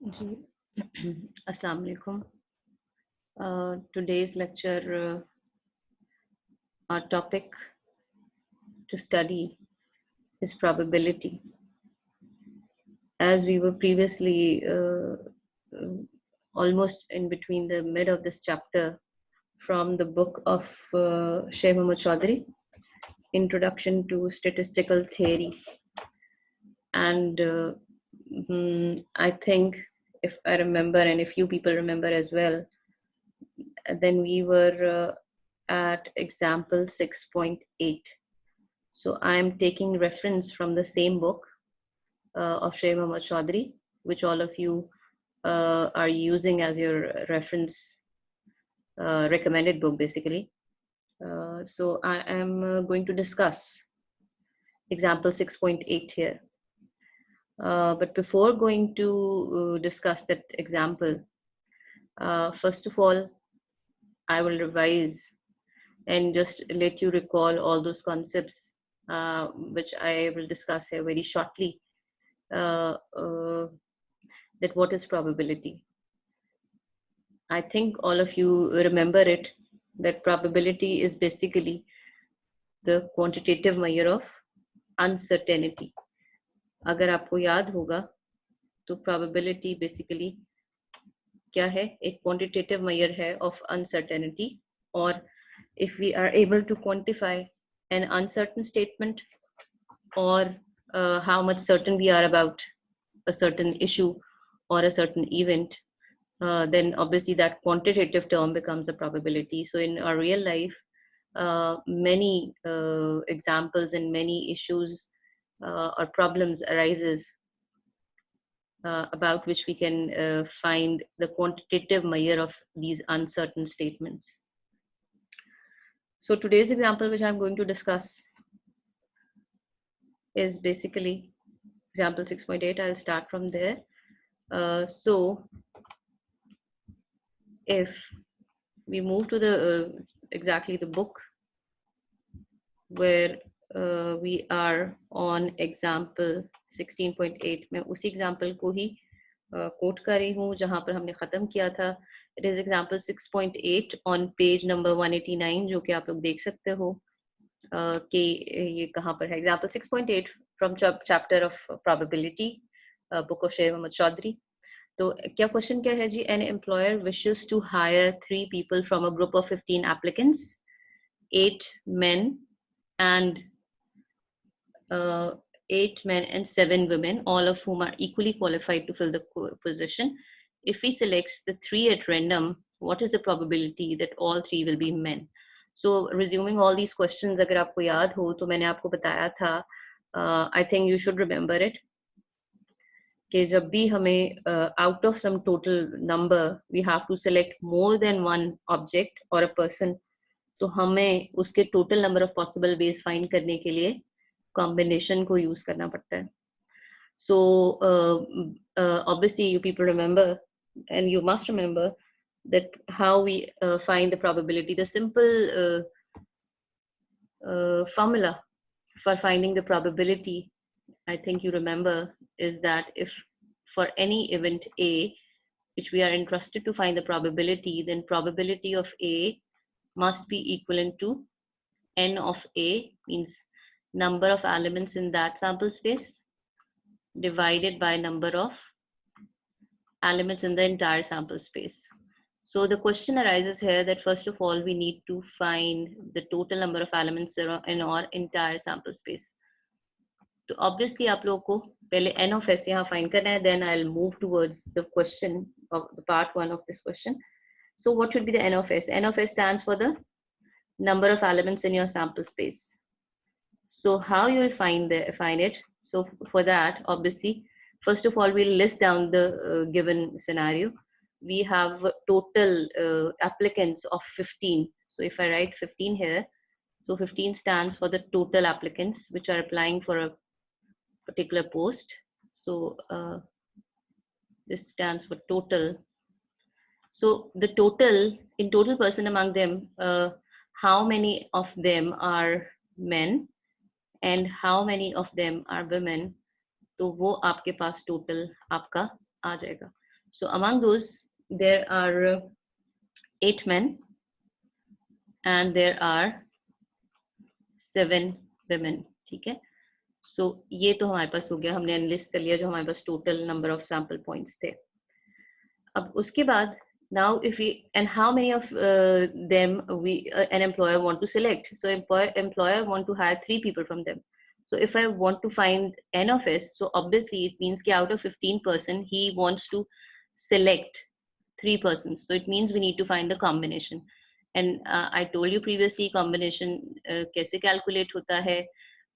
जी अस्सलाम वालेकुम. Today's lecture, our topic to study is probability. As we were previously almost in between the mid of this chapter from the book of Sheikh Muhammad Chaudhry, Introduction to Statistical Theory. And I think, if I remember, and if you people remember as well, then we were at example 6.8. So I am taking reference from the same book of Shaykh Muhammad Chaudhry, which all of you are using as your reference recommended book, basically. So I am going to discuss example 6.8 here. But before going to discuss that example, first of all, I will revise and just let you recall all those concepts which I will discuss here very shortly. That what is probability? I think all of you remember it, that probability is basically the quantitative measure of uncertainty. अगर आपको याद होगा तो probability basically क्या है? एक quantitative measure है of uncertainty, or if we are able to quantify an uncertain statement, or how much certain we are about a certain issue or a certain event, then obviously that quantitative term becomes a probability. So in our real life, many examples and many issues or problems arises about which we can find the quantitative measure of these uncertain statements. So today's example, which I'm going to discuss, is basically example 6.8. I'll start from there. So if we move to the exactly the book where we are on example 16.8, मैं उसी example को ही quote कर रही हूँ जहाँ पर हमने ख़त्म किया था. It is example 6.8 on page number 189, जो कि आप लोग देख सकते हो कि ये कहाँ पर है. Example 6.8 from chapter of probability, book of Shaykh Muhammad Chaudhry. तो क्या क्वेश्चन क्या है जी? An employer wishes to hire 3 people from a group of 15 applicants, 8 men and 8 men and 7 women, all of whom are equally qualified to fill the position. If he selects the 3 at random, what is the probability that all 3 will be men? So resuming all these questions, अगर आपको याद हो तो मैंने आपको बताया था, I think you should remember it, कि जब भी हमें out of some total number we have to select more than one object or a person, तो हमें उसके total number of possible ways find करने के लिए combination को use करना पड़ता है. So obviously you people remember, and you must remember, that how we find the probability. The simple formula for finding the probability, I think you remember, is that if for any event A, which we are entrusted to find the probability, then probability of A must be equivalent to n of A, means number of elements in that sample space, divided by number of elements in the entire sample space. So the question arises here that first of all we need to find the total number of elements in our entire sample space. So obviously आप लोगों को पहले n of s यहाँ find करना है, then I'll move towards the question of the part 1 of this question. So what should be the n of s? N of s stands for the number of elements in your sample space. So how you will find it? So for that, obviously, first of all, we'll list down the given scenario. We have total applicants of 15. So if I write 15 here, so 15 stands for the total applicants which are applying for a particular post. So this stands for total. So the total, in total person among them, how many of them are men and how many of them are women, तो वो आपके पास total आपका आ जाएगा. So among those there are 8 men and there are 7 women. ठीक है, so ये तो हमारे पास हो गया, हमने एनालिस्ट कर लिया जो हमारे पास total number of sample points थे. अब उसके बाद now if we and how many of them we an employer want to select. So employer want to hire 3 people from them. So if I want to find n of s, so obviously it means that out of 15% he wants to select 3 persons. So it means we need to find the combination. And I told you previously combination कैसे calculate होता है.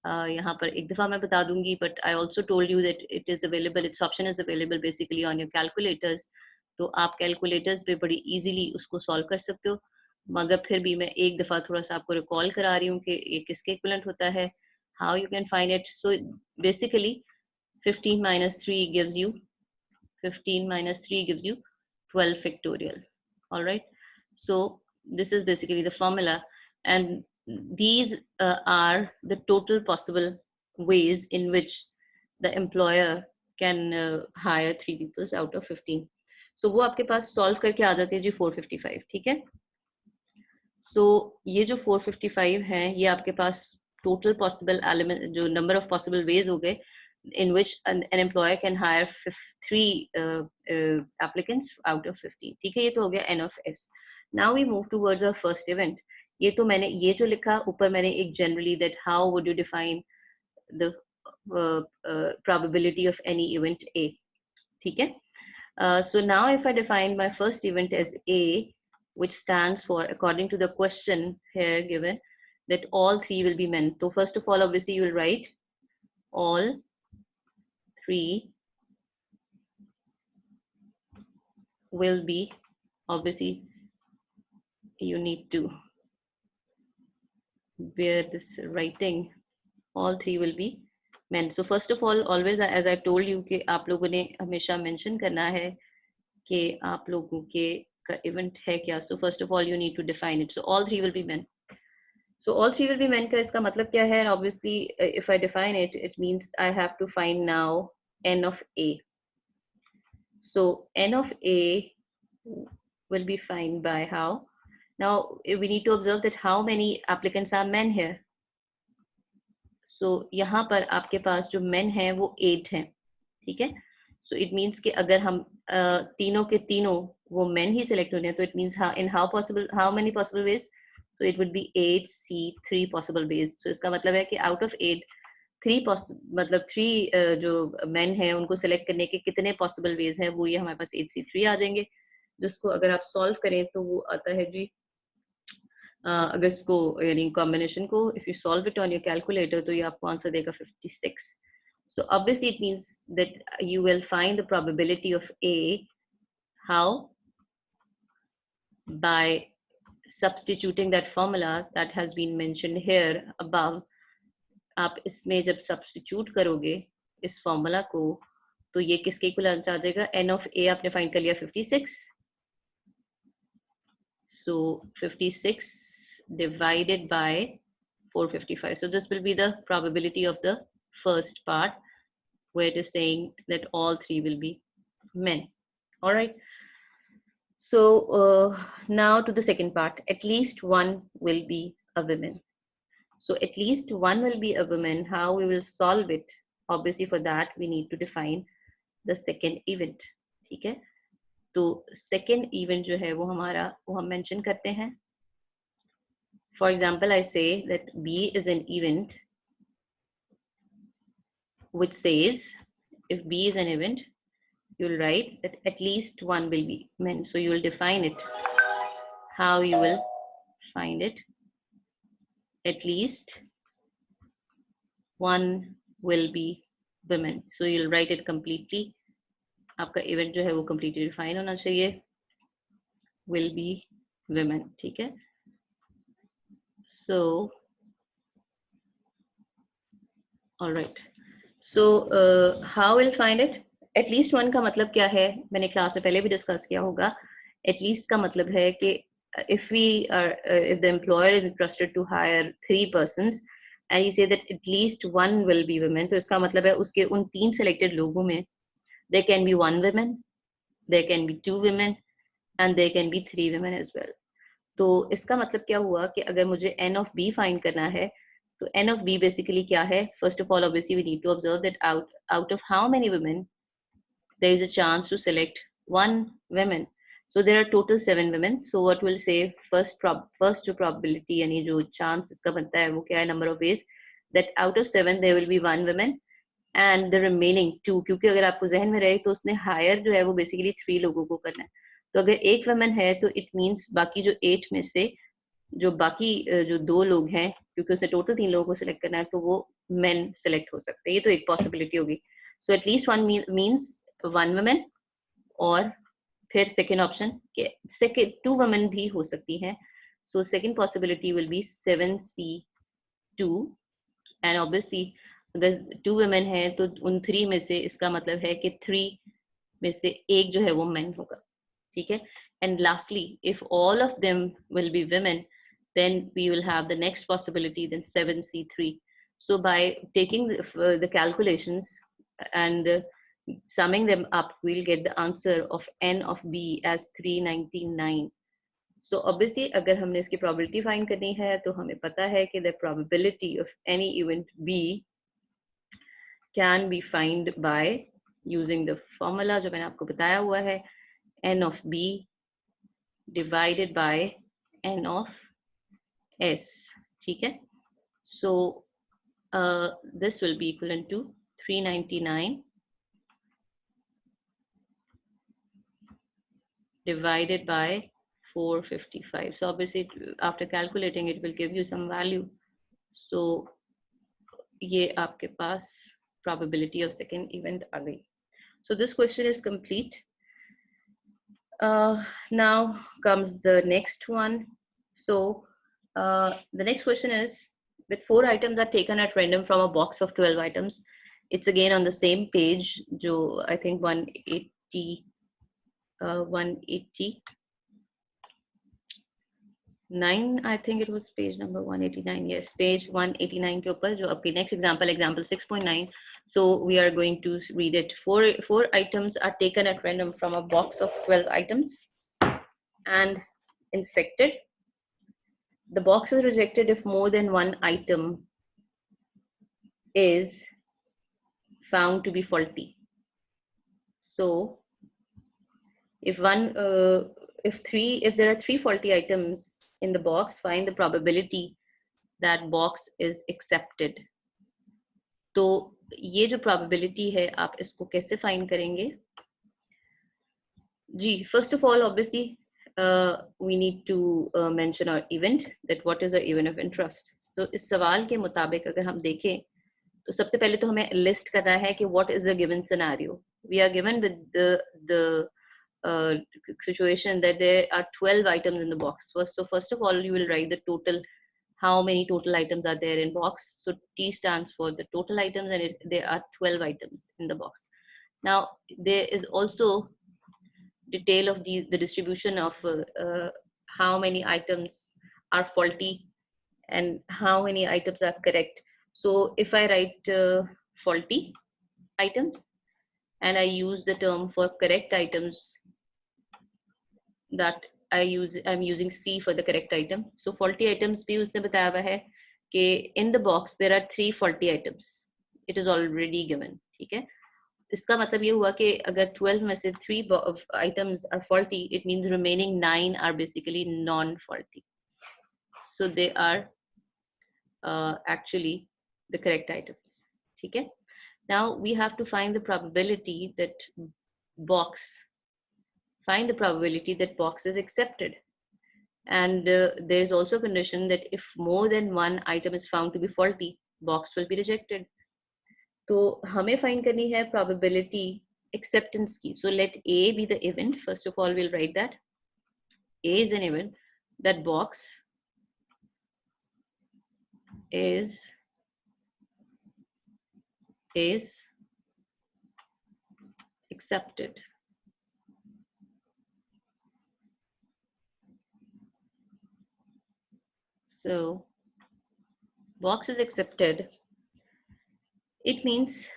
यहाँ पर एक दफ़ा मैं बता दूंगी, but I also told you that it is available, its option is available basically on your calculators. तो आप कैलकुलेटर्स पे बड़ी इजीली उसको सॉल्व कर सकते हो. मगर फिर भी मैं एक दफ़ा थोड़ा सा आपको रिकॉल करा रही हूँ कि ये किसके इक्विवेलेंट होता है, how you can find it. So basically 15 minus 3 gives you 12 factorial. All right, so this is basically the formula, and these are the total possible ways in which the employer can hire 3 people out of 15. So वो आपके पास solve करके आ जाते हैं जी 455. ठीक है, सो ये जो 455 हैं ये आपके पास टोटल पॉसिबल एलिमेंट जो नंबर ऑफ पॉसिबल वेज हो गए in which an employer can hire 3 applicants out of 15. ठीक है, ये तो हो गया n of s. Now we move towards our first event. ये तो मैंने ये जो लिखा ऊपर मैंने एक generally that how would you define the probability of any event A. ठीक है. So now if I define my first event as A, which stands for, according to the question here given, that all 3 will be men. So first of all, obviously you will write all 3 will be, obviously you need to bear this writing, all 3 will be men. So first of all, always as I told you कि आप लोगों ने हमेशा mention करना है कि आप लोगों के का event है क्या. So first of all you need to define it. So all 3 will be men. So all 3 will be men का इसका मतलब क्या है? And obviously if I define it, it means I have to find now n of A. So n of A will be found by how? Now we need to observe that how many applicants are men here. So यहाँ पर आपके पास जो men हैं वो 8 हैं. ठीक है, so it means कि अगर हम तीनों के तीनों वो men ही select होने हैं, तो it means how many possible ways? So it would be 8C 3 possible ways. So इसका मतलब है कि out of 8 मतलब 3 जो men हैं उनको select करने के कितने possible ways हैं, वो ये हमारे पास 8C3 आ जाएंगे, जिसको अगर आप solve करें तो वो आता है जी अगर इसको यानी combination को if you solve it on your calculator तो ये आपको आंसर देगा 56. So obviously it means that you will find the probability of A how? By substituting that formula that has been mentioned here above. आप इसमें जब substitute करोगे इस formula को तो ये किसके इक्विवेलेंट आ जाएगा? n of A आपने फाइंड कर लिया 56. So 56 divided by 455. So this will be the probability of the first part where it is saying that all 3 will be men. All right. So now to the second part, at least one will be a woman. So at least one will be a woman. How we will solve it? Obviously for that we need to define the second event. ठीक है, तो second event जो है वो हमारा वो हम mention करते हैं. For example, I say that B is an event which says if B is an event, you will write that at least one will be men. So you will define it. How you will find it? At least one will be women. So you'll write it completely. आपका event जो है वो completely define होना चाहिए. Will be women. ठीक है. So, all right. So how we'll find it? At least one का मतलब क्या है? मैंने क्लास में पहले भी डिस्कस किया होगा. At least का मतलब है कि if the employer is interested to hire 3 persons and he say that at least one will be women, तो इसका मतलब है उसके उन 3 selected लोगों में there can be 1 woman, there can be 2 women and there can be 3 women as well. तो इसका मतलब क्या हुआ कि अगर मुझे n of b find करना है तो n of b basically क्या है? First of all, obviously we need to observe that out of how many women there is a chance to select 1 woman. So there are total 7 women. So what we'll say first जो probability यानी जो chance इसका बनता है वो क्या है? Number of ways that out of 7 there will be 1 woman and the remaining 2, क्योंकि अगर आपको जहन में रहे तो उसने hire जो है वो basically 3 लोगों को करना है. तो अगर 1 woman है तो it means बाकी जो 8 में से जो बाकी जो 2 लोग हैं, क्योंकि उसने टोटल 3 लोगों को सिलेक्ट करना है तो वो men select हो सकते हैं. ये तो एक possibility होगी. So at least one means 1 woman, और फिर second option कि second 2 women भी हो सकती हैं. So second possibility will be 7C2, and obviously अगर 2 women हैं तो उन 3 में से इसका मतलब है कि 3 में से एक जो है वो men होगा. ठीक है. And lastly, if all of them will be women, then we will have the next possibility, then 7C3. So by taking the calculations and summing them up, we'll get the answer of n of b as 399. So obviously अगर हमने इसकी probability find करनी है तो हमें पता है कि the probability of any event b can be found by using the formula जो मैंने आपको बताया हुआ है, n of b divided by n of s. ठीक है. So this will be equivalent to 399 divided by 455. So obviously after calculating it will give you some value. So ये आपके पास probability of second event आ गई. So this question is complete. Now comes the next one. So the next question is that 4 items are taken at random from a box of 12 items. It's again on the same page, jo I think 180, 189, I think it was page number 189. Yes, page 189 के ऊपर जो आपकी next example, example 6.9. So we are going to read it. Four items are taken at random from a box of 12 items and inspected. The box is rejected if more than one item is found to be faulty. So if there are 3 faulty items in the box, find the probability that box is accepted. तो ये जो probability है आप इसको कैसे find करेंगे? जी, first of all, obviously we need to mention our event, that what is our event of interest. So इस सवाल के मुताबिक अगर हम देखें तो सबसे पहले तो हमें list करना है कि what is the given scenario. We are given with the situation that there are 12 items in the box. So first of all, you will write the total, how many total items are there in box. So T stands for the total items, and there are 12 items in the box. Now there is also detail of the distribution of how many items are faulty and how many items are correct. So if I write faulty items and I use the term for correct items, that I'm using C for the correct item. So faulty items भी उसने बताया हुआ है कि in the box there are 3 faulty items. It is already given. ठीक है. इसका मतलब ये हुआ कि अगर 12 में से 3 items are faulty, it means remaining 9 are basically non-faulty. So they are actually the correct items. ठीक है. Now we have to find the probability that box is accepted. And there is also a condition that if more than one item is found to be faulty, box will be rejected. तो हमें find करनी है probability acceptance की. So let A be the event. First of all, we'll write that A is an event that box is accepted. So box is accepted. It means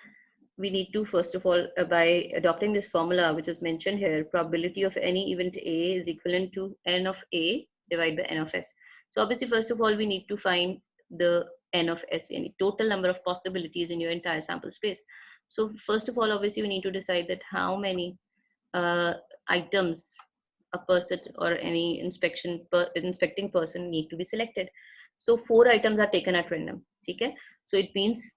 we need to, first of all, by adopting this formula, which is mentioned here, probability of any event A is equivalent to n of A divided by n of S. So obviously, first of all, we need to find the n of S, any total number of possibilities in your entire sample space. So first of all, obviously, we need to decide that how many items a person or any inspecting person need to be selected. So 4 items are taken at random. Okay? So it means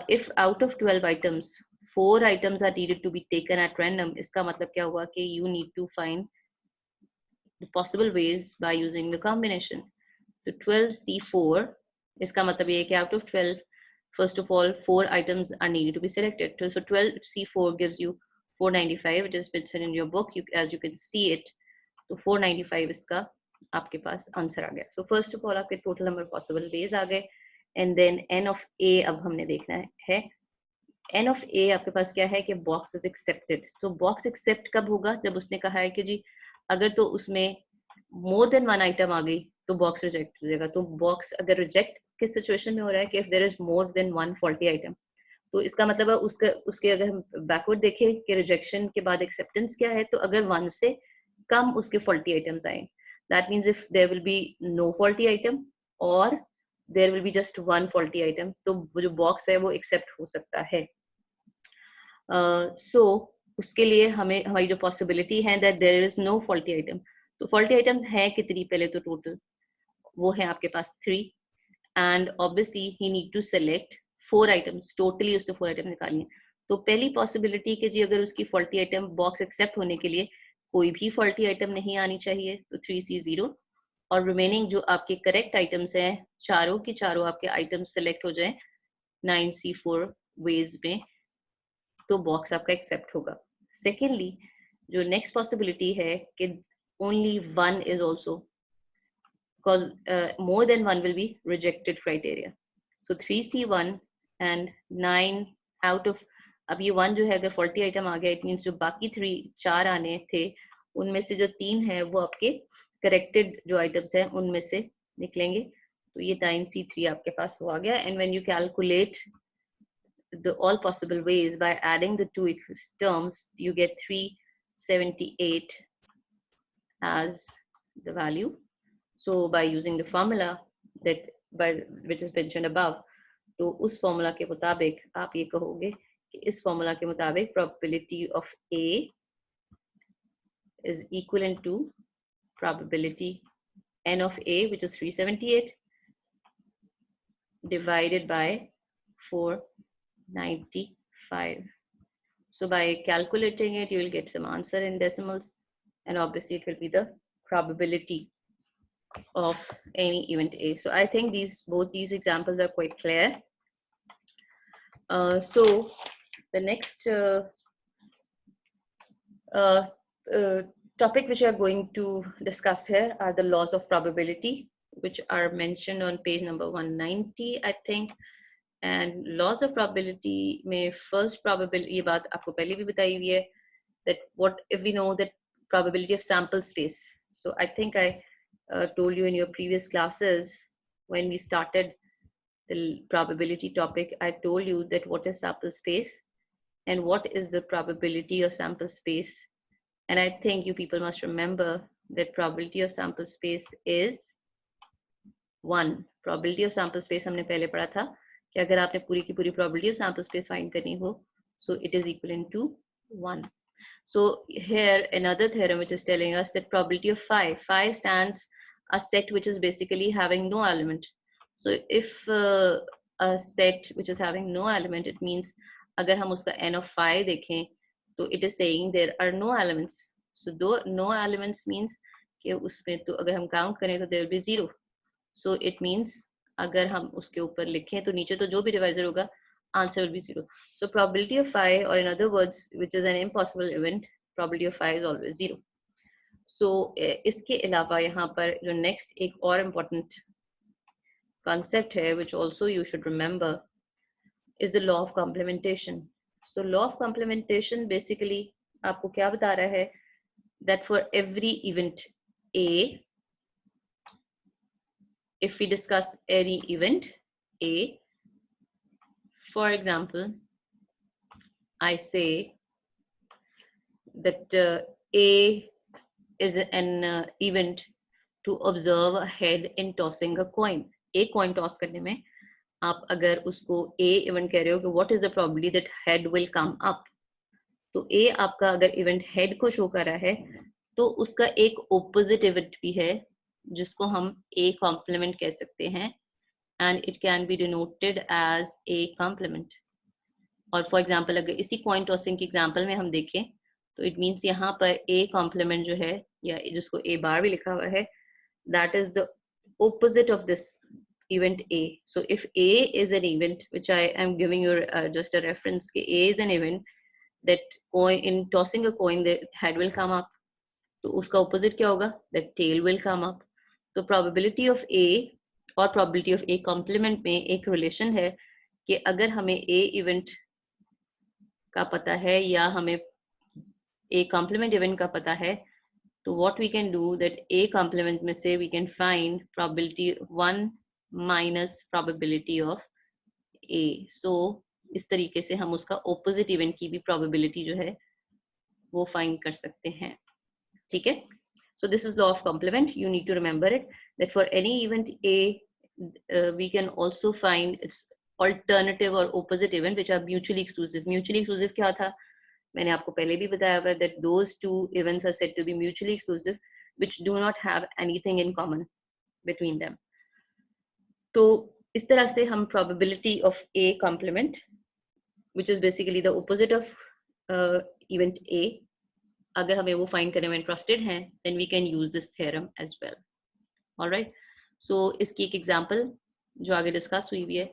if out of 12 items, 4 items are needed to be taken at random, iska matlab kya hua कि you need to find the possible ways by using the combination. So 12C4, iska matlab ye कि out of 12, first of all, 4 items are needed to be selected. So 12C4 gives you 495, which is mentioned in your book. As you can see it, तो 495 इसका आपके पास answer आ गया. So first of all, आपके total number of possible ways आ गए, and then n of a अब हमने देखना है. n of a आपके पास क्या है कि box is accepted. तो box accept कब होगा? जब उसने कहा है कि जी अगर तो उसमें more than one item आ गई तो box reject हो जाएगा. तो box अगर reject किस situation में हो रहा है कि if there is more than one faulty item, तो इसका मतलब है उसके अगर हम बैकवर्ड देखें कि रिजेक्शन के बाद एक्सेप्टेंस क्या है, तो अगर 1 से कम उसके फॉल्टी आइटम्स आए, that means if there will be no faulty item or there will be just one faulty item, तो वो जो बॉक्स है वो एक्सेप्ट हो सकता है. सो उसके लिए हमें हमारी जो पॉसिबिलिटी है that there is no faulty item. तो फॉल्टी आइटम्स हैं कितनी? पहले तो टोटल वो है आपके पास 3, and obviously he need to select 4 items. Totally उसने 4 आइटम निकाली हैं. तो पहली पॉसिबिलिटी कि जी अगर उसकी फॉल्टी आइटम बॉक्स एक्सेप्ट होने के लिए कोई भी फॉल्टी आइटम नहीं आनी चाहिए, तो 3C0, और रिमेनिंग जो आपके करेक्ट आइटम्स हैं चारों की चारों आपके आइटम्स सेलेक्ट हो जाएं 9C4 वेज में, तो बॉक्स आपका एक्सेप्ट होगा. सेकेंडली जो नेक्स्ट पॉसिबिलिटी है कि only 1 is also, because more than 1 will be rejected criteria. So 3C1 and 9 out of, अब ये 1 जो है अगर 40 आइटम आ गया, इट मीन्स जो बाकी 4 आने थे उनमें से जो 3 है वो आपके करेक्टेड जो आइटम्स हैं उनमें से निकलेंगे. तो ये 9C3 आपके पास हो आ गया. And when you calculate the all possible ways by adding the two terms, you get 378 as the value. So by using the formula that which is mentioned above, तो उस फॉर्मूला के मुताबिक आप ये कहोगे कि इस फॉर्मूला के मुताबिक probability of A is equivalent to probability n of A, which is 378, divided by 495. So by calculating it, you will get some answer in decimals, and obviously it will be the probability of any event A. So I think both these examples are quite clear. So the next topic which we are going to discuss here are the laws of probability, which are mentioned on page number 190, I think. And laws of probability में first probability, ये बात आपको पहले भी बताई हुई है, that what if we know that probability of sample space. So I think I told you in your previous classes when we started the probability topic, I told you that what is sample space and what is the probability of sample space. And I think you people must remember that probability of sample space is 1. Probability of sample space हमने पहले पढ़ा था कि अगर आपने पूरी की पूरी probability of sample space find करनी हो, so it is equivalent to 1. So here another theorem which is telling us that probability of phi stands a set which is basically having no element. So if a set which is having no element, it means अगर हम उसका n of phi देखें, तो it is saying there are no elements. So though no elements means कि उसमें तो अगर हम count करें तो there will be 0. So it means अगर हम उसके ऊपर लिखें तो नीचे तो जो भी डिवाइजर होगा answer will be 0. So probability of phi, or in other words, which is an impossible event, probability of phi is always 0. So इसके अलावा यहाँ पर जो next एक और important concept है which also you should remember is the law of complementation. So law of complementation basically आपको क्या बता रहा है that for every event A, if we discuss any event A, for example, I say that A is an event to observe a head in tossing a coin. एक coin toss करने में आप अगर उसको A event कह रहे हो कि what is the probability that head will come up, तो A आपका अगर event head को show कर रहा है तो उसका एक opposite event भी है जिसको हम A complement कह सकते हैं, and it can be denoted as A complement. और फॉर एग्जाम्पल अगर इसी कॉइन टॉसिंग के एग्जाम्पल में हम देखें तो इट मीन्स यहाँ पर ए कॉम्प्लीमेंट जो है या जिसको ए बार भी लिखा हुआ है, that is the opposite of this event A. So if A is an event, which I am giving you just a reference, A is an event that coin in tossing a coin the head will come up. तो उसका opposite क्या होगा? That tail will come up. तो probability of A और probability of A complement में एक relation है कि अगर हमें A event का पता है या हमें A complement event का पता है, तो what we can do that A complement में से we can find probability 1 minus probability of A. So इस तरीके से हम उसका opposite event की भी probability जो है वो find कर सकते हैं, ठीक है? So this is law of complement. You need to remember it that for any event A, we can also find its alternative or opposite event which are mutually exclusive. Mutually exclusive क्या था? मैंने आपको पहले भी बताया हुआ that those two events are said to be mutually exclusive which do not have anything in common between them. तो इस तरह से हम probability of A complement, which is basically the opposite of event A, अगर हमें वो find करने में interested हैं, then we can use this theorem as well. All right. So इसकी एक example जो आगे discuss हुई है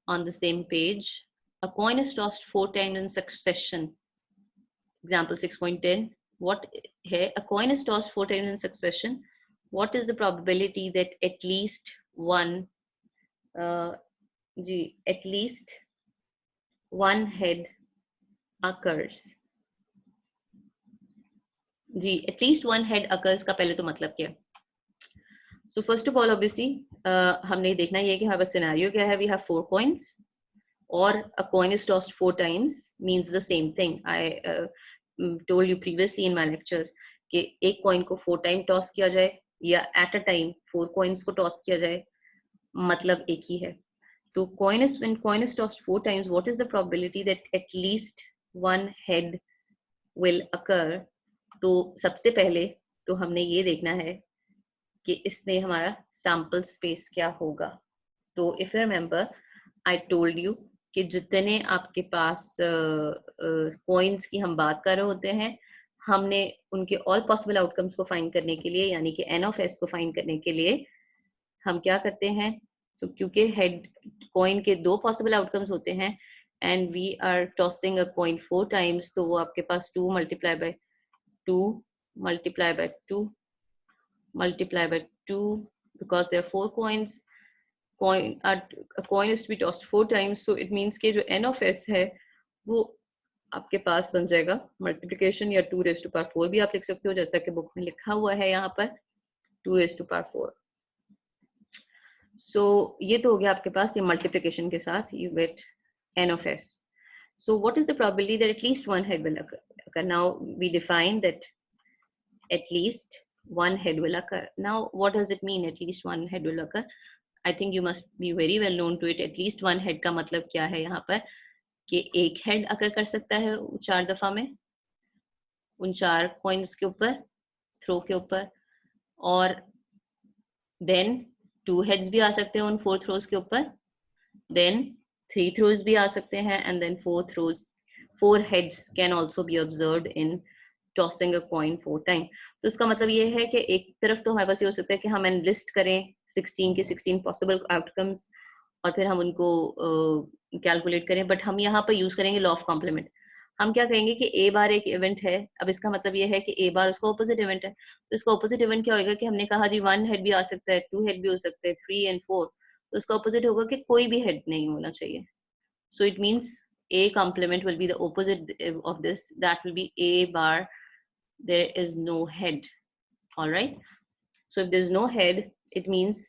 on the same page. A coin is tossed 4 times in succession. Example 6.10. What है? A coin is tossed 4 times in succession. What is the probability that at least one head occurs? Ji, at least one head occurs का पहले तो मतलब क्या? So first of all, obviously, हमने देखना ये कि हमारा scenario क्या है? We have 4 coins, or a coin is tossed 4 times means the same thing. I told you previously in my lectures कि एक coin को 4 times toss किया जाए या at a time 4 coins को toss किया जाए, मतलब एक ही है. तो when coin is tossed 4 times, what is the probability that at least one head will occur? तो सबसे पहले तो हमने ये देखना है कि इसमें हमारा sample space क्या होगा. तो if you remember, I told you कि जितने आपके पास coins की हम बात कर रहे होते हैं, हमने उनके all possible outcomes को find करने के लिए, यानी कि n of s को find करने के लिए हम क्या करते हैं? So क्योंकि head coin के 2 possible outcomes होते हैं and we are tossing a coin 4 times, तो वो आपके पास 2 multiply by 2 multiply by 2 multiply by 2 because there are 4 coins. A coin is to be tossed 4 times, so it means कि जो n of s है वो आपके पास बन जाएगा multiplication या 2 raised to power 4 भी आप लिख सकते हो, जैसा कि बुक में लिखा हुआ है यहाँ पर 2 raised to power 4. So ये तो हो गया आपके पास ये multiplication के साथ you get n of s. So what is the probability that at least one head will occur? Now we define that at least one head will occur. Now what does it mean at least one head will occur? I think you must be very well known to it. At least one head का मतलब क्या है यहाँ पर कि एक head occur कर सकता है 4 दफा में उन 4 coins के ऊपर, throw के ऊपर, और then 2 heads भी आ सकते हैं उन 4 throws के ऊपर, then 3 throws भी आ सकते हैं, and then 4 heads can also be observed in tossing a coin 4 times. तो इसका मतलब ये है कि एक तरफ तो हमारे पास ये हो सकता है कि हम लिस्ट करें 16 के 16 possible outcomes और फिर हम उनको कैलकुलेट करें, बट हम यहाँ पर यूज करेंगे लॉ ऑफ कॉम्प्लीमेंट. हम क्या कहेंगे कि ए बार एक इवेंट है. अब इसका मतलब ये है कि ए बार उसका ऑपोजिट इवेंट है, तो इसका ऑपोजिट इवेंट क्या होगा कि हमने कहा जी 1 हेड भी आ सकता है, 2 हेड भी हो सकते हैं, 3 and 4, तो इसका ऑपोजिट होगा कि कोई भी हेड नहीं होना चाहिए. So it means A complement will be the opposite of this. That will be A bar. There is no head. All right. So if there is no head, it means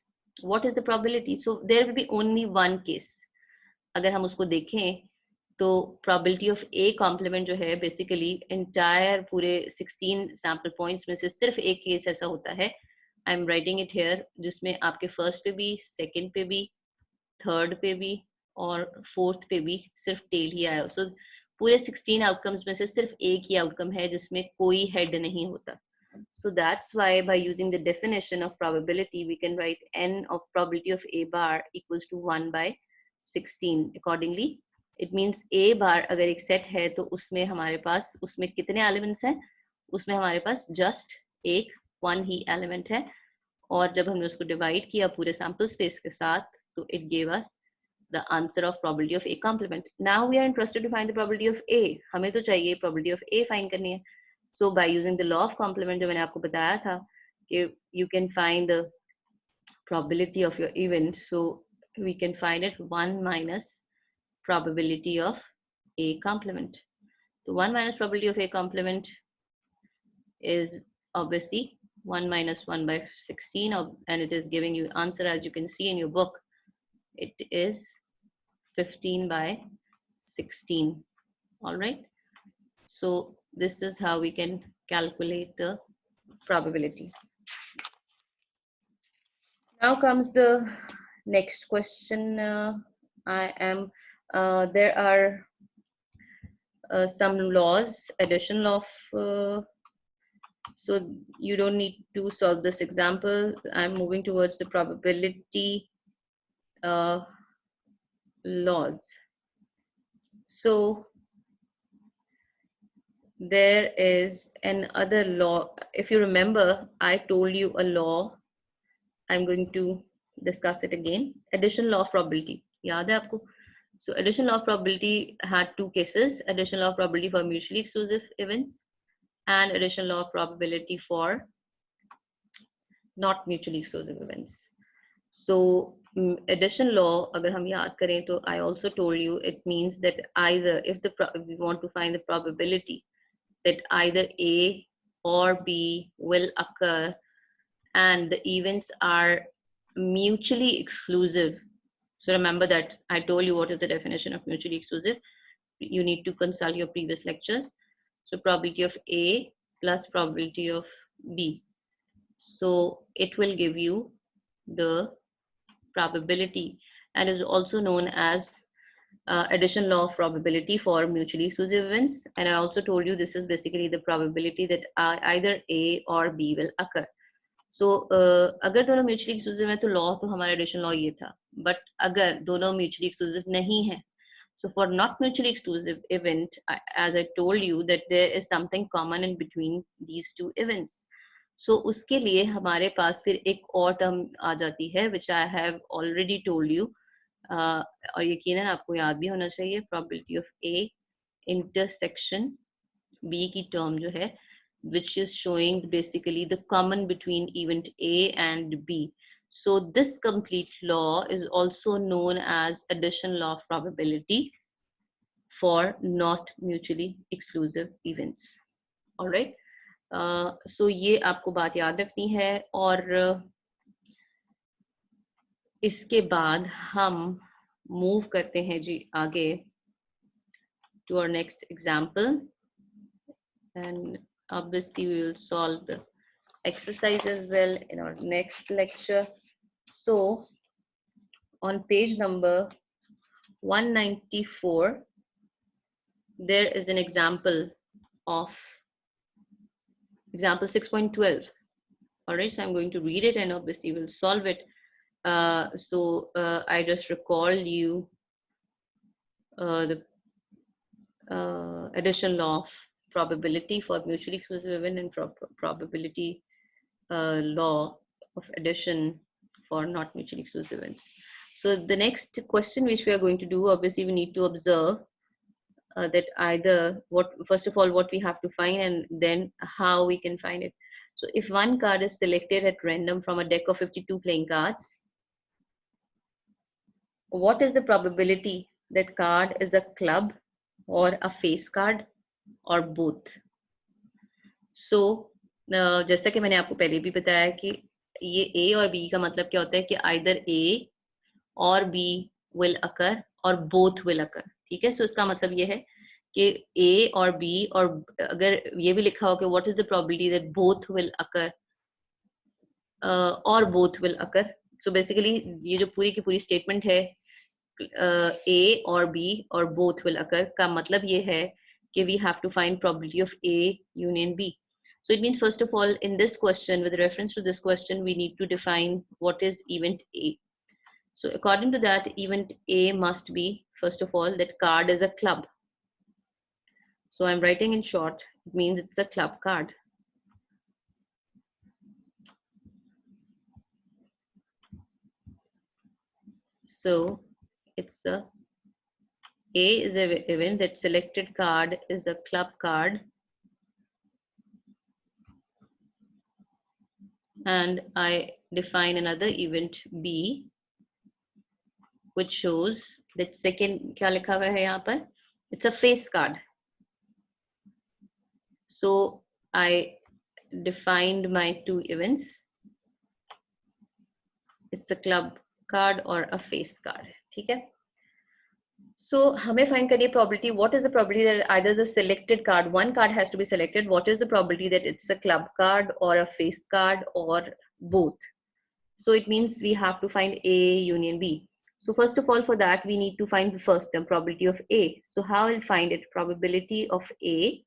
what is the probability? So there will be only one case. अगर हम उसको देखें तो probability of A complement जो है basically entire पूरे 16 sample points में से सिर्फ एक केस ऐसा होता है, I am writing it here, जिसमें आपके फर्स्ट पे भी, सेकंड पे भी, थर्ड पे भी और फोर्थ पे भी सिर्फ टेल ही आया. सो पूरे 16 आउटकम्स में से सिर्फ एक ही आउटकम है जिसमें कोई हेड नहीं होता. So that's why by using the definition of probability, we can write n of probability of A bar equals to 1 by 16. Accordingly, it means A bar अगर एक सेट है तो उसमें हमारे पास उसमें कितने एलिमेंट्स हैं? उसमें हमारे पास जस्ट एक वन ही एलिमेंट है, और जब हमने उसको डिवाइड किया पूरे सैम्पल स्पेस के साथ तो it gave us the answer of probability of A complement. Now we are interested to find the probability of A. हमें तो चाहिए probability of A find करनी है. So by using the law of complement जो मैंने आपको बताया था कि you can find the probability of your event, so we can find it 1 minus probability of A complement. So 1 minus probability of A complement is obviously 1 minus 1 by 16, and it is giving you answer as you can see in your book. It is 15 by 16. All right. So this is how we can calculate the probability. Now comes the next question. There are some laws, addition law of, so you don't need to solve this example. I'm moving towards the probability laws. So there is another law. If you remember, I told you a law. I'm going to discuss it again. Addition law of probability. याद है आपको? So addition law of probability had two cases: addition law of probability for mutually exclusive events and addition law of probability for not mutually exclusive events. So addition law, अगर हम याद करें तो I also told you it means that either if we want to find the probability that either A or B will occur and the events are mutually exclusive. So remember that I told you what is the definition of mutually exclusive. You need to consult your previous lectures. So probability of A plus probability of B. So it will give you the probability, and is also known as addition law of probability for mutually exclusive events. And I also told you this is basically the probability that either A or B will occur. So अगर दोनों mutually exclusive हैं तो law तो हमारा addition law ये था, but अगर दोनों mutually exclusive नहीं है, so for not mutually exclusive event, as I told you that there is something common in between these two events. So उसके लिए हमारे पास फिर एक और टर्म आ जाती है which I have already told you, और यकीनन आपको याद भी होना चाहिए, probability of A intersection B की टर्म जो है, which is showing basically the common between event A and B. So this complete law is also known as addition law of probability for not mutually exclusive events. All right. So ये आपको बात याद रखनी है, और इसके बाद हम मूव करते हैं जी आगे to our next example, and obviously we will solve the exercise as well in our next lecture. So on page number 194 there is an example of example 6.12. All right, so I'm going to read it and obviously we'll solve it. I just recall you the addition law of probability for mutually exclusive event and probability law of addition for not mutually exclusive events. So the next question which we are going to do, obviously we need to observe that either first of all what we have to find and then how we can find it. So if one card is selected at random from a deck of 52 playing cards, what is the probability that card is a club or a face card or both? So जैसा कि मैंने आपको पहले भी बताया कि ये A और B का मतलब क्या होता है कि either A or B will occur or both will occur. ठीक है, so इसका मतलब ये है कि A और B, और अगर ये भी लिखा हो कि what is the probability that both will occur or both will occur. So basically ये जो पूरी की पूरी statement है A or B or both will occur का मतलब ये है कि we have to find probability of A union B. So it means first of all in this question, with reference to this question, we need to define what is event A. So according to that, event A must be, first of all, that card is a club. So I'm writing in short, it means it's a club card. So it's a is an event that selected card is a club card, and I define another event B, which shows that second क्या लिखा हुआ है यहाँ पर, it's a face card. So I defined my two events. It's a club card or a face card. ठीक है? So हमें find करनी है probability. What is the probability that either the selected card, one card has to be selected. What is the probability that it's a club card or a face card or both? So it means we have to find A union B. So first of all, for that, we need to find the first term, probability of A. So how I'll find it? Probability of A,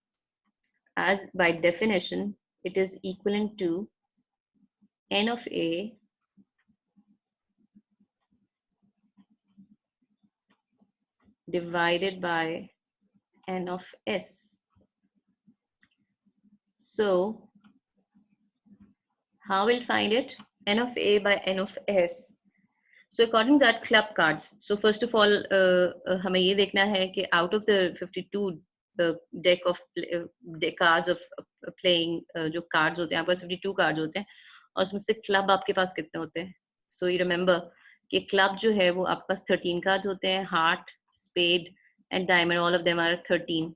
as by definition, it is equivalent to N of A divided by N of S. So how we'll find it? N of A by N of S. So according to that, club cards. So first of all, हमें ये देखना है कि out of the 52 deck of cards of playing, जो cards होते हैं, आपके पास 52 cards होते हैं, और उसमें से club आपके पास कितने होते हैं? So you remember कि club जो है वो आपके पास 13 cards होते हैं, heart, spade and diamond, all of them are 13.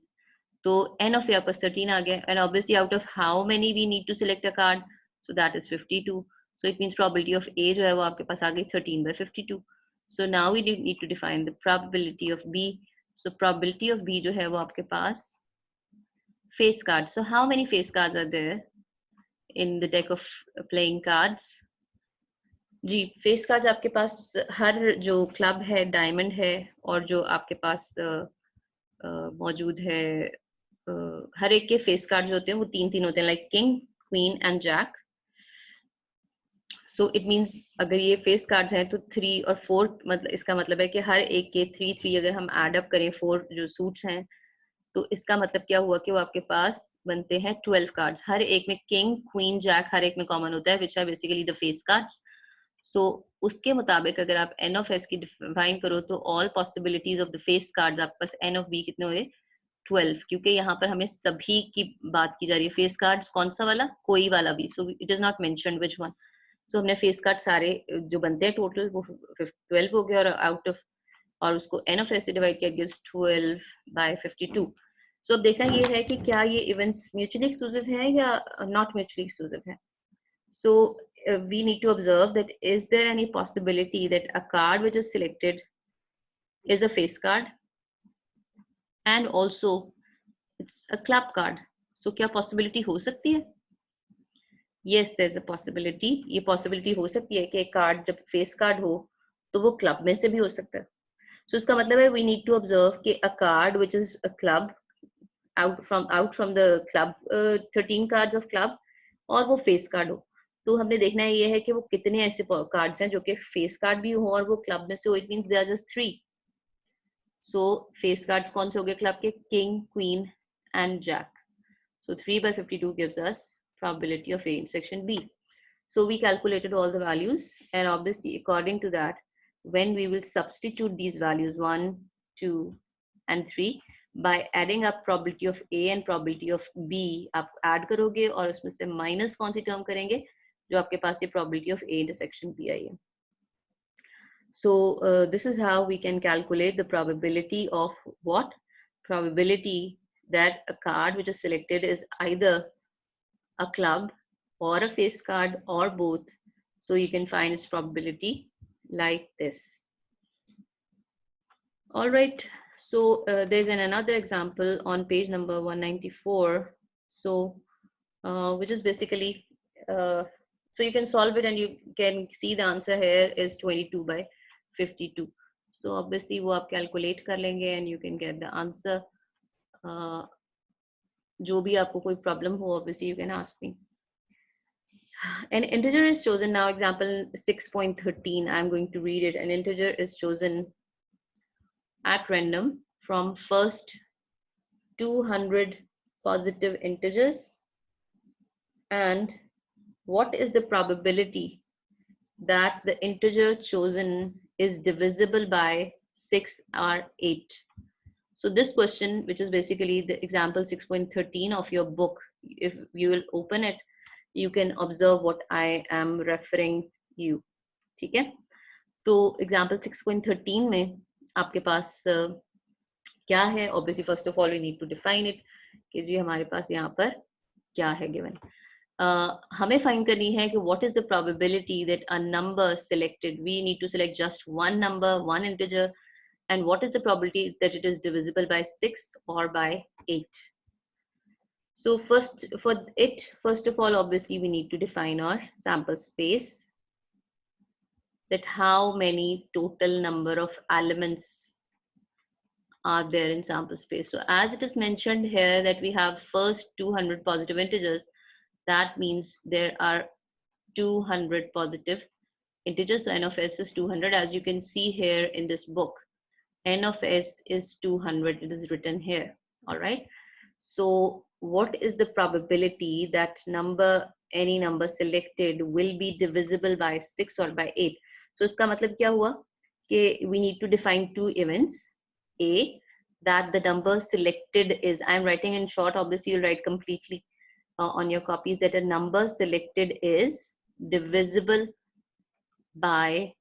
तो n of A आपके पास 13 आ गया, and obviously out of how many we need to select a card, so that is 52. So it means probability of A जो है वो आपके पास आ गई 13 by 52. So now we need to define the probability of B. So probability of B जो है वो आपके पास face cards. So how many face cards are there in the deck of playing cards? Ji, face cards आपके पास हर जो club है, diamond है, और जो आपके पास मौजूद है, हर एक के face cards जो होते हैं वो तीन होते हैं, like king, queen and jack. So it means अगर ये फेस कार्ड्स हैं तो 3 और 4, मतलब इसका मतलब है कि हर एक के 3 अगर हम ऐड अप करें 4 जो सूट्स हैं, तो इसका मतलब क्या हुआ कि वो आपके पास बनते हैं 12 कार्ड्स. हर एक में किंग, क्वीन, जैक हर एक में कॉमन होता है, which are basically the face cards. So उसके मुताबिक अगर आप एन ऑफ एस की डिफाइन करो तो all possibilities of the face cards आपके पास एन ऑफ बी कितने हुए? 12, क्योंकि यहाँ पर हमें सभी की बात की जा रही है. फेस कार्ड्स कौन सा वाला? कोई वाला भी. So it is not mentioned which one. So हमने फेस कार्ड सारे जो बनते हैं टोटल वो 12 हो गया, और आउट ऑफ, और उसको एन ऑफ एस से डिवाइड किया, गिव्स 12 by 52. सो अब देखना ये है कि क्या ये इवेंट्स म्यूचुअली एक्सक्लूसिव है या नॉट म्यूचुअली एक्सक्लूसिव है. सो we need to observe that is there any possibility that a card which is selected is a face card and also it's a club card. So क्या possibility हो सकती है? Yes, there's a possibility. ये possibility हो सकती है कि एक कार्ड जब फेस कार्ड हो तो वो क्लब में से भी हो सकता है. So इसका मतलब है we need to observe कि a card which is a club out from the club 13 cards of club और वो फेस कार्ड हो, तो हमने देखना है ये है कि वो कितने ऐसे कार्ड्स हैं जो कि फेस कार्ड भी हो और वो क्लब में से हो. It means they are just 3. So face cards कौन से हो गए क्लब के? King, queen and jack. So 3 by 52 gives us probability of A intersection B. So we calculated all the values, and obviously according to that, when we will substitute these values 1, 2 and 3 by adding up probability of A and probability of B, आप add करोगे और उसमें से minus कौन सी term करेंगे जो आपके पास ये probability of A intersection B आई है. So this is how we can calculate the probability of what? Probability that a card which is selected is either a club or a face card or both. So you can find its probability like this. All right. So there's another example on page number 194. So which is basically, so you can solve it and you can see the answer here is 22 by 52. So obviously वो आप calculate कर लेंगे and you can get the answer. जो भी आपको कोई problem हो, obviously you can ask me. An integer is chosen. Now example 6.13, I'm going to read it. An integer is chosen at random from first 200 positive integers, and what is the probability that the integer chosen is divisible by 6 or 8? So this question, which is basically the example 6.13 of your book, if you will open it, you can observe what I am referring you. ठीक है? तो example 6.13 में आपके पास क्या है? Obviously, first of all, we need to define it कि जी हमारे पास यहाँ पर क्या है given. हमें find करनी है कि what is the probability that a number selected, we need to select just one number, one integer, and what is the probability that it is divisible by 6 or by 8. So first of all, obviously we need to define our sample space, that how many total number of elements are there in sample space. So as it is mentioned here that we have first 200 positive integers, that means there are 200 positive integers. So n of s is 200, as you can see here in this book. N of s is 200, it is written here. All right. So what is the probability that any number selected will be divisible by 6 or by 8? So इसका मतलब क्या हुआ कि we need to define two events. A, that the number selected is, I'm writing in short, obviously you'll write completely on your copies, that a number selected is divisible by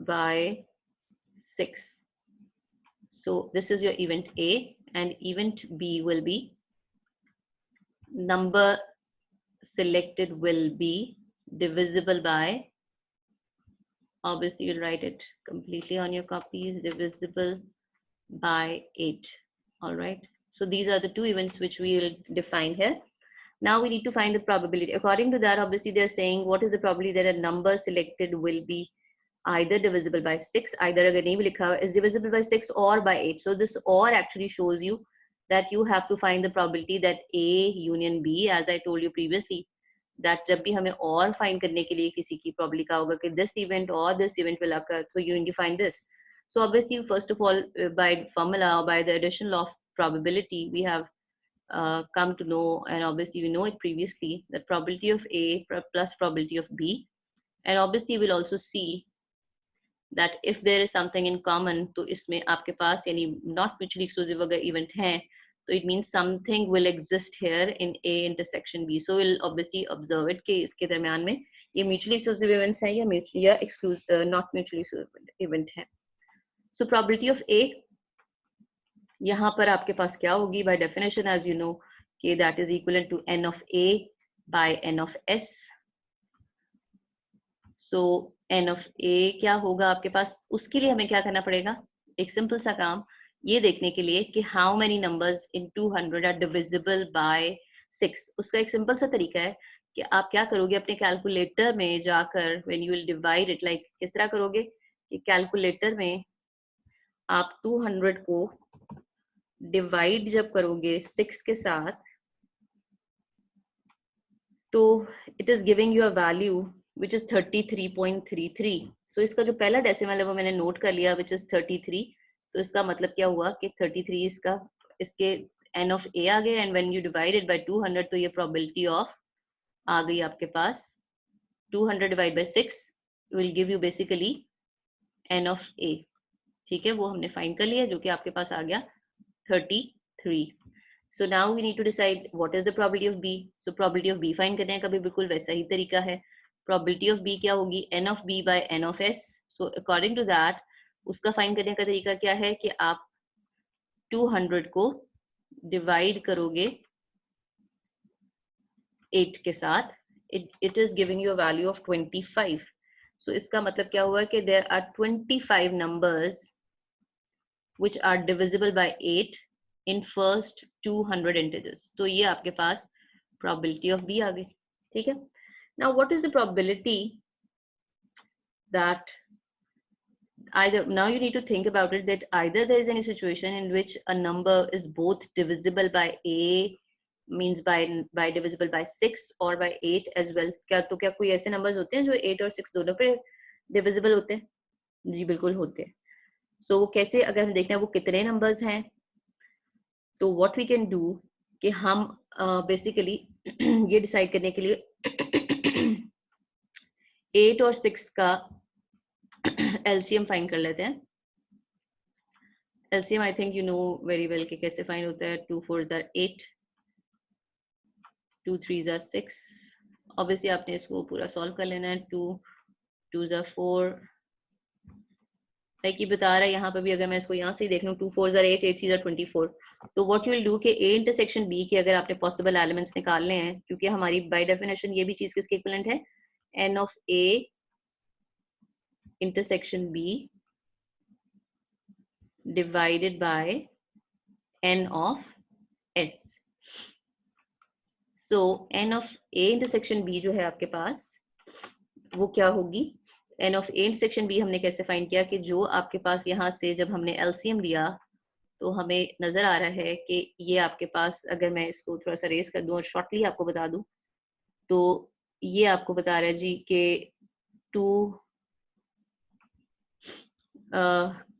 by 6. So this is your event A, and event B will be number selected will be divisible by, obviously you'll write it completely on your copies, divisible by 8. All right. So these are the two events which we will define here. Now we need to find the probability. According to that, obviously they're saying what is the probability that a number selected will be either divisible by 6, either अगर नहीं भी लिखा हुआ is divisible by 6 or by 8. So this or actually shows you that you have to find the probability that A union B, as I told you previously, that जब भी हमें और find करने के लिए किसी की probability का होगा कि this event or this event will occur, so you need to find this. So obviously, first of all, by formula or by the addition of probability, we have come to know, and obviously we know it previously, that probability of A plus probability of B. And obviously we'll also see that if there is something in common, तो इसमें आपके पास यानी not mutually exclusive अगर event है, so it means something will exist here in A intersection B. So we'll obviously observe it कि इसके दरम्यान में ये mutually exclusive events हैं या not mutually exclusive event है. So probability of A, यहाँ पर आपके पास क्या होगी? By definition, as you know, कि that is equivalent to n of A by n of S. So n of A क्या होगा आपके पास? उसके लिए हमें क्या करना पड़ेगा? एक सिंपल सा काम ये देखने के लिए कि how many numbers in 200 are divisible by 6. उसका एक सिंपल सा तरीका है कि आप क्या करोगे, अपने कैलकुलेटर में जाकर when you will divide it, like किस तरह करोगे कि कैलकुलेटर में आप 200 को डिवाइड जब करोगे 6 के साथ, तो it is giving you a value which is 33.33. So इसका जो पहला डेसिमल है वो मैंने नोट कर लिया, which is 33. तो इसका मतलब क्या हुआ कि 33 इसके n of A आ गए, and when you divide it by 200, तो ये probability of आ गई आपके पास 200 divided by 6 will give you basically n of A. ठीक है, वो हमने फाइंड कर लिया जो कि आपके पास आ गया 33. So now we need to decide what is the probability of B. So probability of B find करने का भी बिल्कुल वैसा ही तरीका है. Probability of B क्या होगी? N of B by N of S. So according to that, उसका find करने का तरीका क्या है कि आप 200 को divide करोगे 8 के साथ, it is giving you a value of 25. So इसका मतलब क्या हुआ कि there are 25 numbers which are divisible by 8 in first 200 integers. तो ये आपके पास probability of B आ गई, ठीक है. Now what is the probability that either, now you need to think about it, that either there is any situation in which a number is both divisible by A, means by divisible by 6 or by 8 as well. क्या कोई ऐसे numbers होते हैं जो 8 और 6 दोनों पे divisible होते हैं? जी बिल्कुल होते हैं. So वो कैसे, अगर हम देखना है वो कितने numbers हैं, तो what we can do कि हम basically ये decide करने के लिए 8 और 6 का LCM फाइंड कर लेते हैं. LCM I think you know very well कि कैसे फाइंड होता है. 2 4s are 8, 2 3s are 6. Obviously आपने इसको पूरा सॉल्व कर लेना है. 2 2s are 4, लाइक ये बता रहा है यहाँ पर भी. अगर मैं इसको यहाँ से ही देख लूँ, 2 4s are 8, 8 3s are 24. तो what you will do कि A इंटरसेक्शन B के अगर आपने पॉसिबल एलिमेंट्स निकालने हैं, क्योंकि हमारी बाय डेफिनेशन ये भी चीज किसके इक्विवेलेंट है, N of A intersection B divided by N of S. So N of A intersection B जो है आपके पास वो क्या होगी, N of A intersection B हमने कैसे फाइंड किया कि जो आपके पास यहाँ से जब हमने LCM लिया तो हमें नजर आ रहा है कि ये आपके पास, अगर मैं इसको थोड़ा सा रेस कर दूं और शॉर्टली आपको बता दूं, तो ये आपको बता रहा है जी कि 2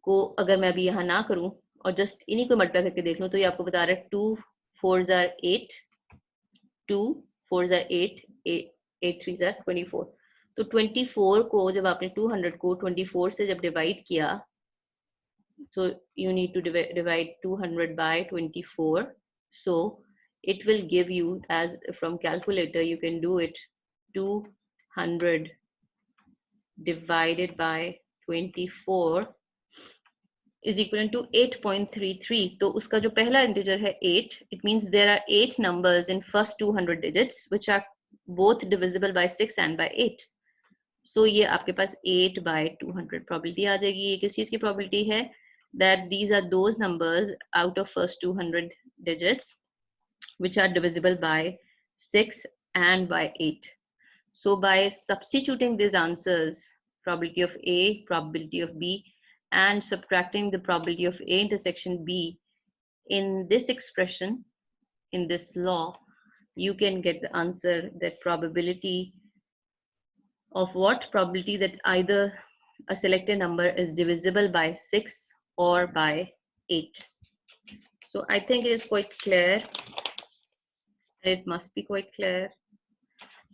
को अगर मैं अभी यहाँ ना करूं और जस्ट इन्हीं को मल्टीप्लाई करके देख लूं, तो ये आपको बता रहा है 2 4s are 8, 2 4s are 8, 8 3s are 24. तो 24 को जब आपने 200 को 24 से जब डिवाइड किया, so you need to divide 200 by 24. So it will give you, as from calculator you can do it, 200 divided by 24 is equivalent to 8.33. तो उसका जो पहला इंटीजर है 8, it means there are 8 numbers in first 200 digits which are both divisible by 6 and by 8. So ये आपके पास 8 by 200 probability आ जाएगी. ये किस चीज की probability है, that these are those numbers out of first 200 digits which are divisible by 6 and by 8. So by substituting these answers, probability of A, probability of B, and subtracting the probability of A intersection B in this expression, in this law, you can get the answer that probability of what? Probability that either a selected number is divisible by 6 or by 8. So I think it is quite clear. It must be quite clear.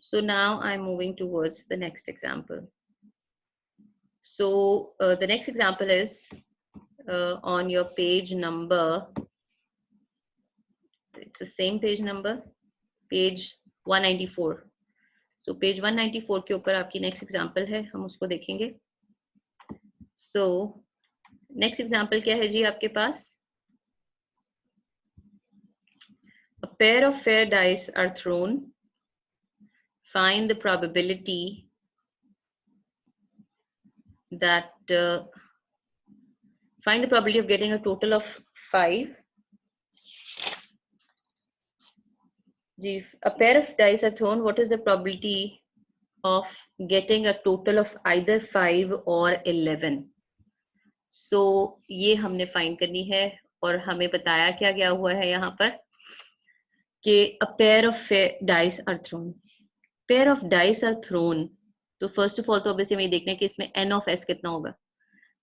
So now I'm moving towards the next example. So the next example is on your page number, it's the same page number, page 194. So page 194 के ऊपर आपकी next example है, हम उसको देखेंगे. So next example क्या है जी आपके पास? A pair of fair dice are thrown. Find the probability that find the probability of getting a total of 5. If a pair of dice are thrown, what is the probability of getting a total of either 5 or 11? So ये हमने find करनी है और हमें बताया क्या गया हुआ है यहाँ पर कि a pair of dice are thrown. Pair of dice are thrown. तो फर्स्ट ऑफ ऑल तो ऑब्वियसली हमें देखना है कि इसमें n of s कितना होगा.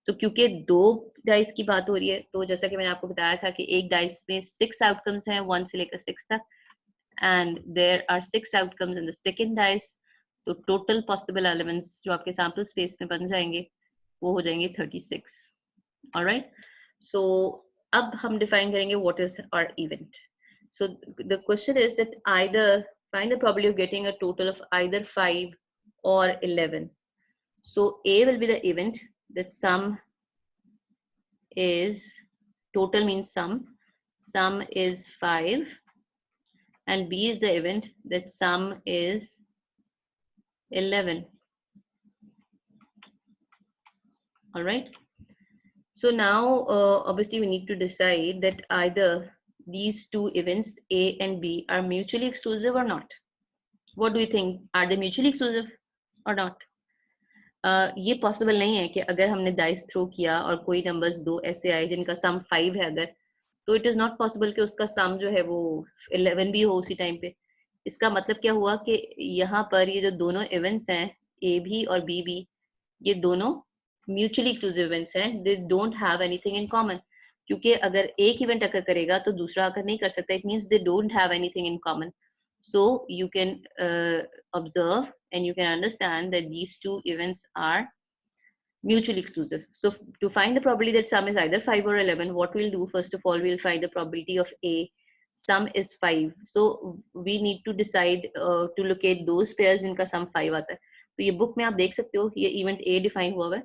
तो क्योंकि 2 डाइस की बात हो रही है, तो जैसा कि मैंने आपको बताया था कि एक डाइस में 6 आउटकम्स हैं 1 से लेकर 6 तक, and there are 6 outcomes in the second dice. तो टोटल पॉसिबल एलिमेंट्स जो आपके सैंपल स्पेस में बन जाएंगे वो हो जाएंगे 36. ऑलराइट, सो अब हम डिफाइन करेंगे what is our event. So the question is that either find the probability of getting a total of either 5 or 11. So A will be the event, that sum is, total means sum is 5 and B is the event that sum is 11. All right. So now, obviously, we need to decide that either these two events A and B are mutually exclusive or not. What do you think? Are they mutually exclusive or not? ये possible नहीं है कि अगर हमने dice throw किया और कोई numbers दो ऐसे आए जिनका सम 5 है अगर, तो इट इज नॉट पॉसिबल कि उसका सम जो है वो 11 भी हो उसी टाइम पे. इसका मतलब क्या हुआ कि यहाँ पर ये जो दोनों इवेंट्स हैं ए भी और बी भी, ये दोनों म्यूचुअली एक्सक्लूसिव इवेंट्स हैं. They don't have anything in common, क्योंकि अगर एक इवेंट अगर करेगा तो दूसरा अगर नहीं कर सकता. It means they don't have anything in common. So you can observe and you can understand that these two events are mutually exclusive. So to find the probability that sum is either 5 or 11, what we'll do, first of all, we'll find the probability of A. Sum is 5. So we need to decide to locate those pairs जिनका sum 5 आता है. तो ये book में आप देख सकते हो, ये event A define हुआ है.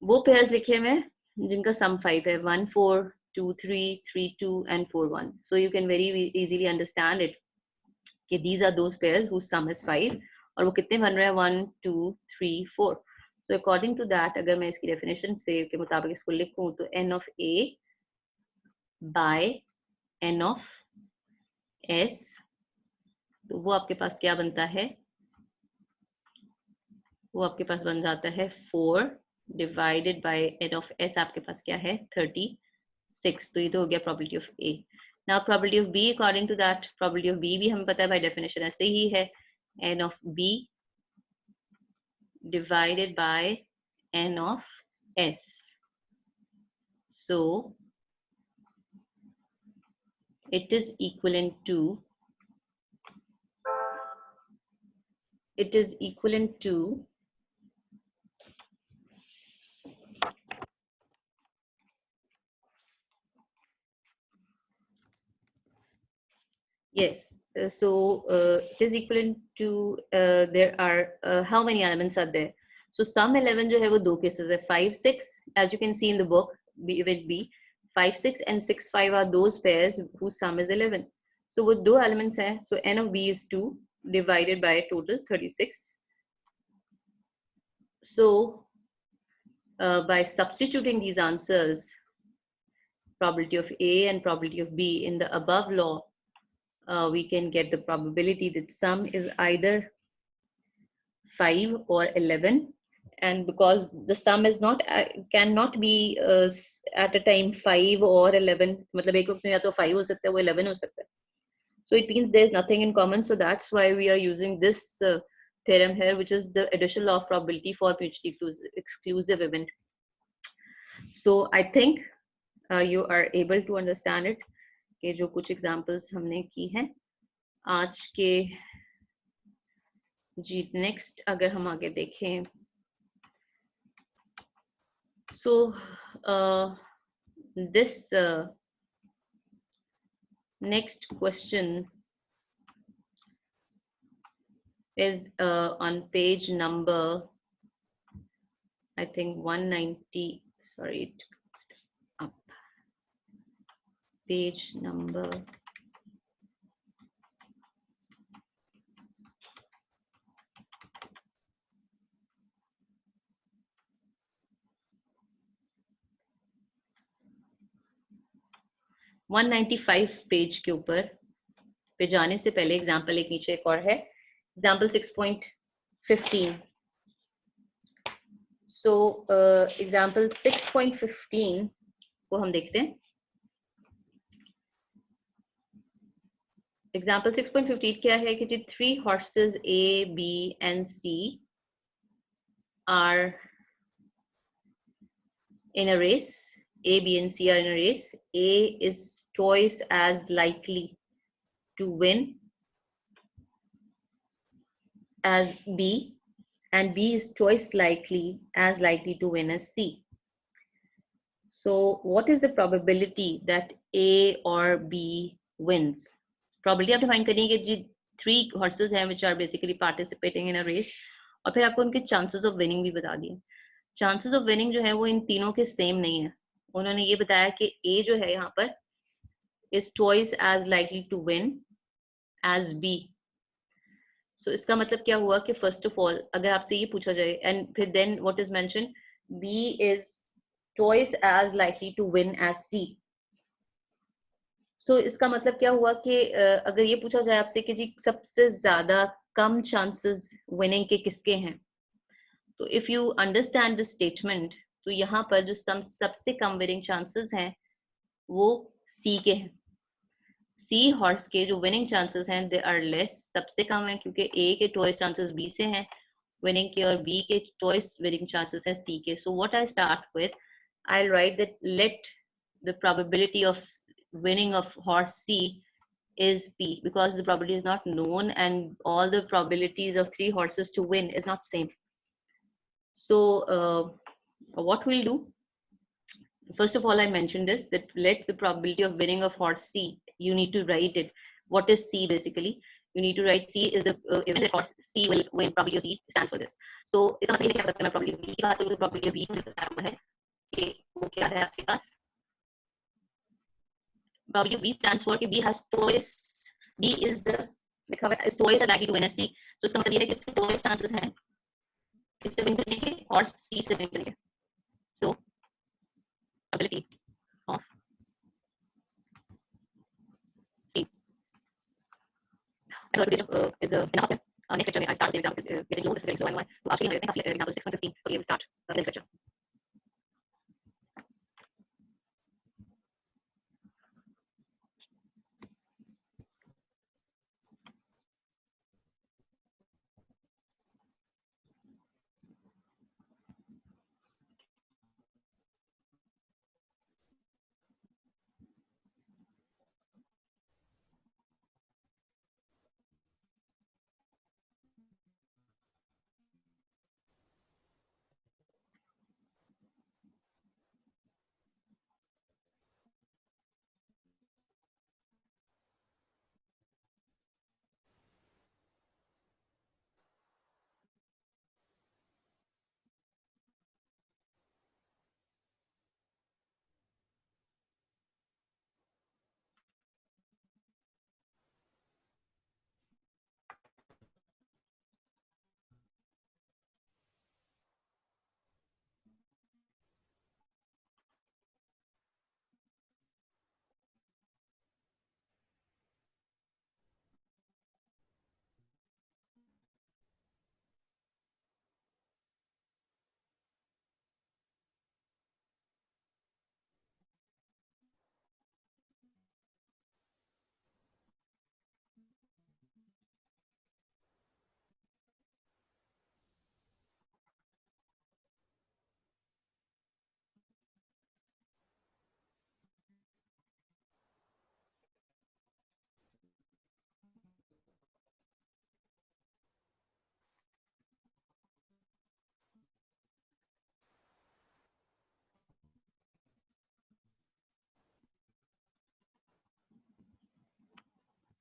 वो pairs लिखे हुए हैं जिनका sum 5 है. 1 4 2 3 3 2 and 4 1. So you can very easily understand it. कि these are those pairs whose sum is 5 और वो कितने बन रहे हैं 1 2 3 4. So according to that, अगर मैं इसकी definition से के मुताबिक इसको लिखूं तो n of A by n of S, तो वो आपके पास क्या बनता है, वो आपके पास बन जाता है 4 divided by n of S आपके पास क्या है 36. तो ये तो हो गया probability of A. Now probability of B, according to that, probability of B भी हमें पता है by definition ऐसे ही है n of B divided by n of S. So it is equivalent to yes. So it is equivalent to there are how many elements are there? So sum 11 जो है वो दो cases है 5 6, as you can see in the book with B 5 6 and 6 5 are those pairs whose sum is 11. So वो दो elements हैं. So n of B is 2 divided by total 36. So by substituting these answers, probability of A and probability of B in the above law, we can get the probability that sum is either 5 or 11. And because the sum is not cannot be at a time 5 or 11, मतलब एक वक्त में या तो 5 हो सकता है वो 11 हो सकता है. So it means there is nothing in common. So that's why we are using this theorem here, which is the additional law of probability for mutually exclusive event. So I think you are able to understand it. कि जो कुछ examples हमने की हैं आज के. जी next अगर हम आगे देखें, so this next question is on page number, I think 190, sorry, up page number 195 page के ऊपर पे जाने से पहले एग्जाम्पल एक नीचे एक और है, एग्जाम्पल 6.15. सो एग्जाम्पल 6.15 को हम देखते हैं. एग्जाम्पल 6.15 क्या है कि 3 horses A, B and C are in a race. A, B and C are in a race. A is twice as likely to win as B, and B is twice as likely to win as C. So what is the probability that A or B wins? Probability आप define करेंगे कि जी 3 horses हैं which are basically participating in a race, और फिर आपको उनके chances of winning भी बता दिए. Chances of winning जो है वो इन तीनों के same नहीं है. उन्होंने ये बताया कि A जो है यहाँ पर is twice as likely to win as B. So इसका मतलब क्या हुआ कि first of all अगर आपसे ये पूछा जाए and फिर then what is mentioned, B is twice as likely to win as C. So इसका मतलब क्या हुआ कि अगर ये पूछा जाए आपसे कि जी सबसे ज्यादा कम chances winning के किसके हैं, तो if you understand the statement, तो यहाँ पर जो सबसे कम winning chances हैं वो C के हैं. सी हॉर्स के जो विनिंग चांसेस हैं दे आर लेस, सबसे कम है, क्योंकि ए के ट्वाइस चांसेस बी से हैं विनिंग के और बी के ट्वाइस विनिंग चांसेस हैं सी के. So what I start with, I right that let the probability of winning of horse C is P, because the probability is not known and all the probabilities of 3 horses to win is not same. So what we'll do, first of all, I mentioned this, that let the probability of winning of horse C, you need to write it. What is C basically? You need to write C is the event that horse C will win, probability of C stands for this. So इसका मतलब ये क्या करते हैं, probability of B की बात करूँ तो probability of B को बताया हुआ है कि वो क्या है आपके पास. Probability of B stands for कि B has twice, B is the लिखा हुआ है is twice as likely to win as C. तो इसका मतलब ये है कि इसके twice chances हैं इससे win करने के और C से win करने के. So probability of C. I thought this is enough. Next lecture, I start the same example. Getting low, this is getting slow. So after example 6.15, okay, we'll start the next lecture.